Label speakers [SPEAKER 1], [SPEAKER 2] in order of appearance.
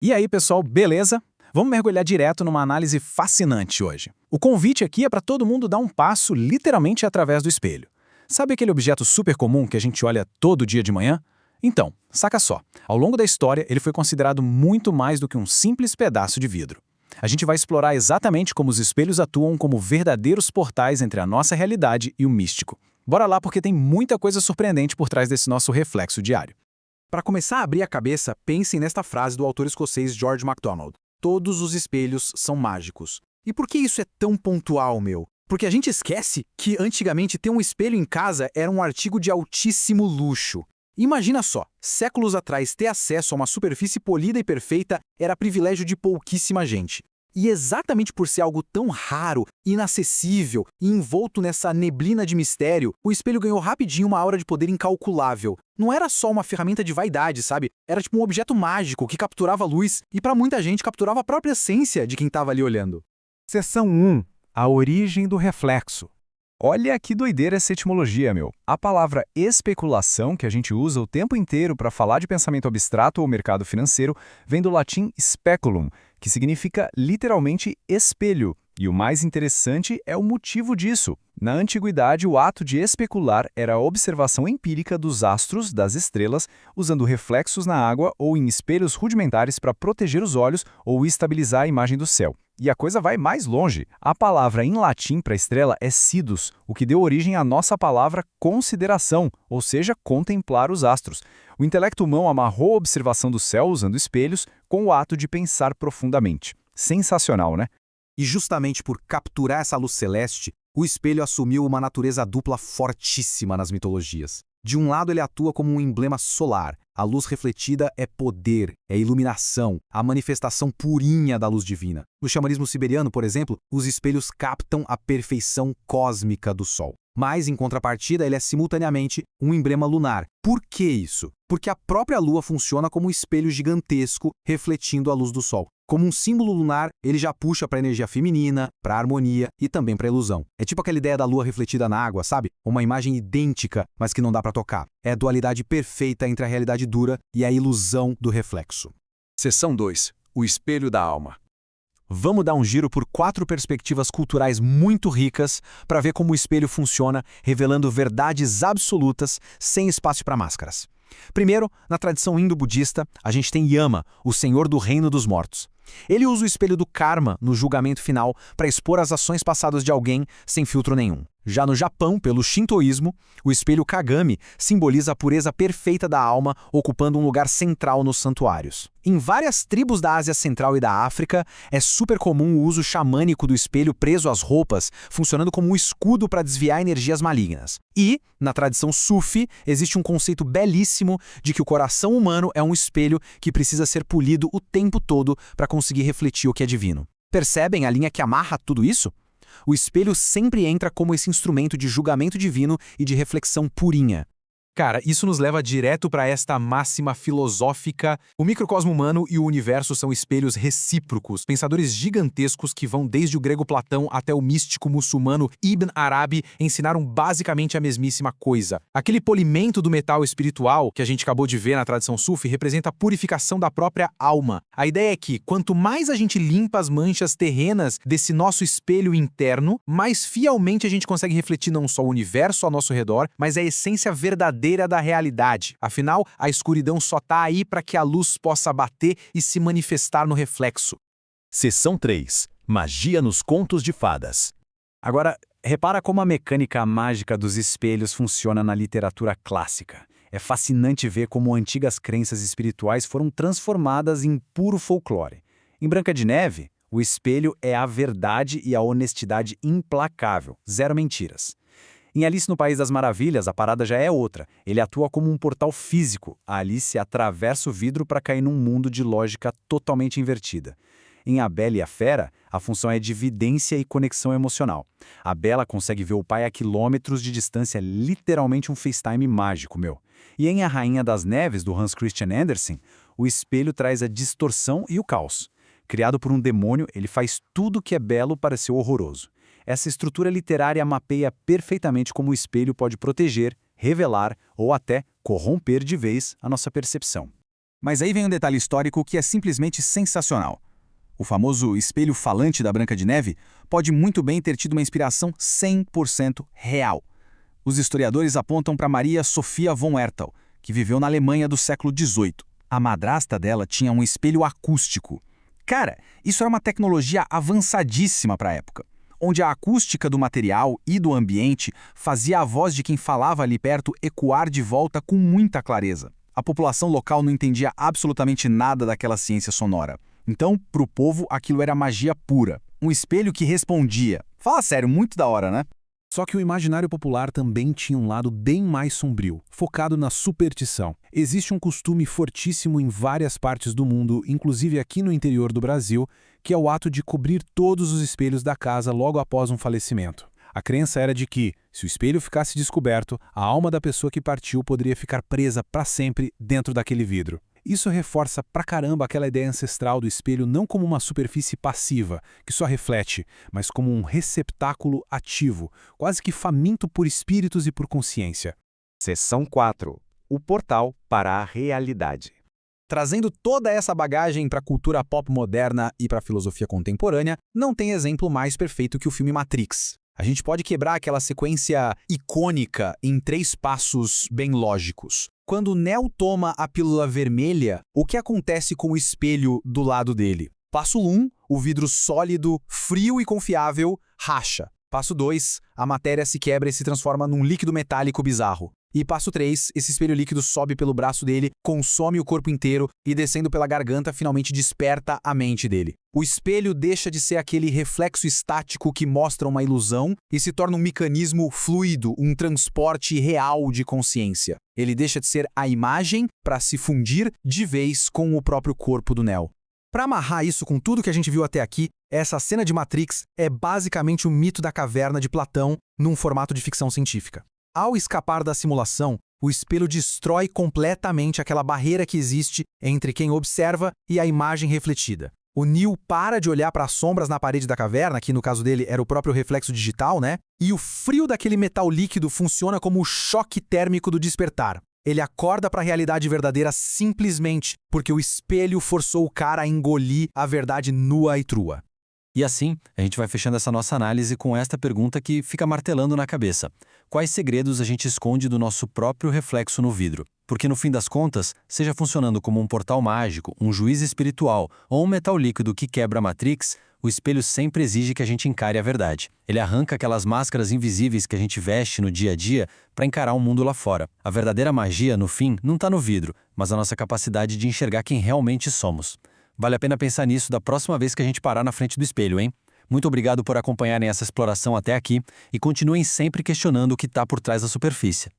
[SPEAKER 1] E aí, pessoal, beleza? Vamos mergulhar direto numa análise fascinante hoje. O convite aqui é para todo mundo dar um passo literalmente através do espelho. Sabe aquele objeto super comum que a gente olha todo dia de manhã? Então, saca só, ao longo da história ele foi considerado muito mais do que um simples pedaço de vidro. A gente vai explorar exatamente como os espelhos atuam como verdadeiros portais entre a nossa realidade e o místico. Bora lá porque tem muita coisa surpreendente por trás desse nosso reflexo diário.
[SPEAKER 2] Para começar a abrir a cabeça, pensem nesta frase do autor escocês George MacDonald. Todos os espelhos são mágicos. E por que isso é tão pontual, meu? Porque a gente esquece que antigamente ter um espelho em casa era um artigo de altíssimo luxo. Imagina só, séculos atrás ter acesso a uma superfície polida e perfeita era privilégio de pouquíssima gente. E exatamente por ser algo tão raro, inacessível e envolto nessa neblina de mistério, o espelho ganhou rapidinho uma aura de poder incalculável. Não era só uma ferramenta de vaidade, sabe? Era tipo um objeto mágico que capturava a luz e para muita gente capturava a própria essência de quem estava ali olhando.
[SPEAKER 3] Seção 1. A origem do reflexo. Olha que doideira essa etimologia, meu. A palavra especulação, que a gente usa o tempo inteiro para falar de pensamento abstrato ou mercado financeiro, vem do latim speculum, que significa literalmente espelho. E o mais interessante é o motivo disso. Na antiguidade, o ato de especular era a observação empírica dos astros, das estrelas, usando reflexos na água ou em espelhos rudimentares para proteger os olhos ou estabilizar a imagem do céu. E a coisa vai mais longe. A palavra em latim para estrela é sidus, o que deu origem à nossa palavra consideração, ou seja, contemplar os astros. O intelecto humano amarrou a observação do céu usando espelhos com o ato de pensar profundamente. Sensacional, né?
[SPEAKER 2] E justamente por capturar essa luz celeste, o espelho assumiu uma natureza dupla fortíssima nas mitologias. De um lado, ele atua como um emblema solar. A luz refletida é poder, é iluminação, a manifestação purinha da luz divina. No xamanismo siberiano, por exemplo, os espelhos captam a perfeição cósmica do Sol. Mas, em contrapartida, ele é simultaneamente um emblema lunar. Por que isso? Porque a própria Lua funciona como um espelho gigantesco refletindo a luz do Sol. Como um símbolo lunar, ele já puxa para a energia feminina, para a harmonia e também para a ilusão. É tipo aquela ideia da lua refletida na água, sabe? Uma imagem idêntica, mas que não dá para tocar. É a dualidade perfeita entre a realidade dura e a ilusão do reflexo.
[SPEAKER 4] Seção 2. O espelho da alma.
[SPEAKER 2] Vamos dar um giro por 4 perspectivas culturais muito ricas para ver como o espelho funciona, revelando verdades absolutas, sem espaço para máscaras. Primeiro, na tradição indo-budista, a gente tem Yama, o senhor do reino dos mortos. Ele usa o espelho do karma no julgamento final para expor as ações passadas de alguém sem filtro nenhum. Já no Japão, pelo shintoísmo, o espelho Kagami simboliza a pureza perfeita da alma, ocupando um lugar central nos santuários. Em várias tribos da Ásia Central e da África, é super comum o uso xamânico do espelho preso às roupas, funcionando como um escudo para desviar energias malignas. E, na tradição Sufi, existe um conceito belíssimo de que o coração humano é um espelho que precisa ser polido o tempo todo para conseguir refletir o que é divino. Percebem a linha que amarra tudo isso? O espelho sempre entra como esse instrumento de julgamento divino e de reflexão purinha.
[SPEAKER 1] Cara, isso nos leva direto para esta máxima filosófica. O microcosmo humano e o universo são espelhos recíprocos, pensadores gigantescos que vão desde o grego Platão até o místico muçulmano Ibn Arabi ensinaram basicamente a mesmíssima coisa. Aquele polimento do metal espiritual que a gente acabou de ver na tradição Sufi representa a purificação da própria alma. A ideia é que, quanto mais a gente limpa as manchas terrenas desse nosso espelho interno, mais fielmente a gente consegue refletir não só o universo ao nosso redor, mas a essência verdadeira da realidade. Afinal, a escuridão só tá aí para que a luz possa bater e se manifestar no reflexo.
[SPEAKER 5] Seção 3. Magia nos contos de fadas.
[SPEAKER 3] Agora, repara como a mecânica mágica dos espelhos funciona na literatura clássica. É fascinante ver como antigas crenças espirituais foram transformadas em puro folclore. Em Branca de Neve, o espelho é a verdade e a honestidade implacável, zero mentiras. Em Alice no País das Maravilhas, a parada já é outra. Ele atua como um portal físico. A Alice atravessa o vidro para cair num mundo de lógica totalmente invertida. Em A Bela e a Fera, a função é de vidência e conexão emocional. A Bela consegue ver o pai a quilômetros de distância, literalmente um FaceTime mágico, meu. E em A Rainha das Neves, do Hans Christian Andersen, o espelho traz a distorção e o caos. Criado por um demônio, ele faz tudo que é belo parecer horroroso. Essa estrutura literária mapeia perfeitamente como o espelho pode proteger, revelar ou até corromper de vez a nossa percepção.
[SPEAKER 2] Mas aí vem um detalhe histórico que é simplesmente sensacional. O famoso espelho falante da Branca de Neve pode muito bem ter tido uma inspiração 100% real. Os historiadores apontam para Maria Sophia von Erthal, que viveu na Alemanha do século XVIII. A madrasta dela tinha um espelho acústico. Cara, isso era uma tecnologia avançadíssima para a época, onde a acústica do material e do ambiente fazia a voz de quem falava ali perto ecoar de volta com muita clareza. A população local não entendia absolutamente nada daquela ciência sonora. Então, para o povo, aquilo era magia pura. Um espelho que respondia. Fala sério, muito da hora, né?
[SPEAKER 6] Só que o imaginário popular também tinha um lado bem mais sombrio, focado na superstição. Existe um costume fortíssimo em várias partes do mundo, inclusive aqui no interior do Brasil, que é o ato de cobrir todos os espelhos da casa logo após um falecimento. A crença era de que, se o espelho ficasse descoberto, a alma da pessoa que partiu poderia ficar presa para sempre dentro daquele vidro. Isso reforça pra caramba aquela ideia ancestral do espelho não como uma superfície passiva, que só reflete, mas como um receptáculo ativo, quase que faminto por espíritos e por consciência.
[SPEAKER 3] Seção 4. O portal para a realidade.
[SPEAKER 2] Trazendo toda essa bagagem para a cultura pop moderna e para a filosofia contemporânea, não tem exemplo mais perfeito que o filme Matrix. A gente pode quebrar aquela sequência icônica em 3 passos bem lógicos. Quando Neo toma a pílula vermelha, o que acontece com o espelho do lado dele? Passo 1, o vidro sólido, frio e confiável, racha. Passo 2, a matéria se quebra e se transforma num líquido metálico bizarro. E passo 3, esse espelho líquido sobe pelo braço dele, consome o corpo inteiro e, descendo pela garganta, finalmente desperta a mente dele. O espelho deixa de ser aquele reflexo estático que mostra uma ilusão e se torna um mecanismo fluido, um transporte real de consciência. Ele deixa de ser a imagem para se fundir de vez com o próprio corpo do Neo. Para amarrar isso com tudo que a gente viu até aqui, essa cena de Matrix é basicamente o mito da caverna de Platão num formato de ficção científica. Ao escapar da simulação, o espelho destrói completamente aquela barreira que existe entre quem observa e a imagem refletida. O Neo para de olhar para as sombras na parede da caverna, que no caso dele era o próprio reflexo digital, né? E o frio daquele metal líquido funciona como o choque térmico do despertar. Ele acorda para a realidade verdadeira simplesmente porque o espelho forçou o cara a engolir a verdade nua e crua.
[SPEAKER 3] E assim, a gente vai fechando essa nossa análise com esta pergunta que fica martelando na cabeça. Quais segredos a gente esconde do nosso próprio reflexo no vidro? Porque no fim das contas, seja funcionando como um portal mágico, um juiz espiritual ou um metal líquido que quebra a Matrix, o espelho sempre exige que a gente encare a verdade. Ele arranca aquelas máscaras invisíveis que a gente veste no dia a dia para encarar o mundo lá fora. A verdadeira magia, no fim, não está no vidro, mas a nossa capacidade de enxergar quem realmente somos. Vale a pena pensar nisso da próxima vez que a gente parar na frente do espelho, hein? Muito obrigado por acompanharem essa exploração até aqui e continuem sempre questionando o que está por trás da superfície.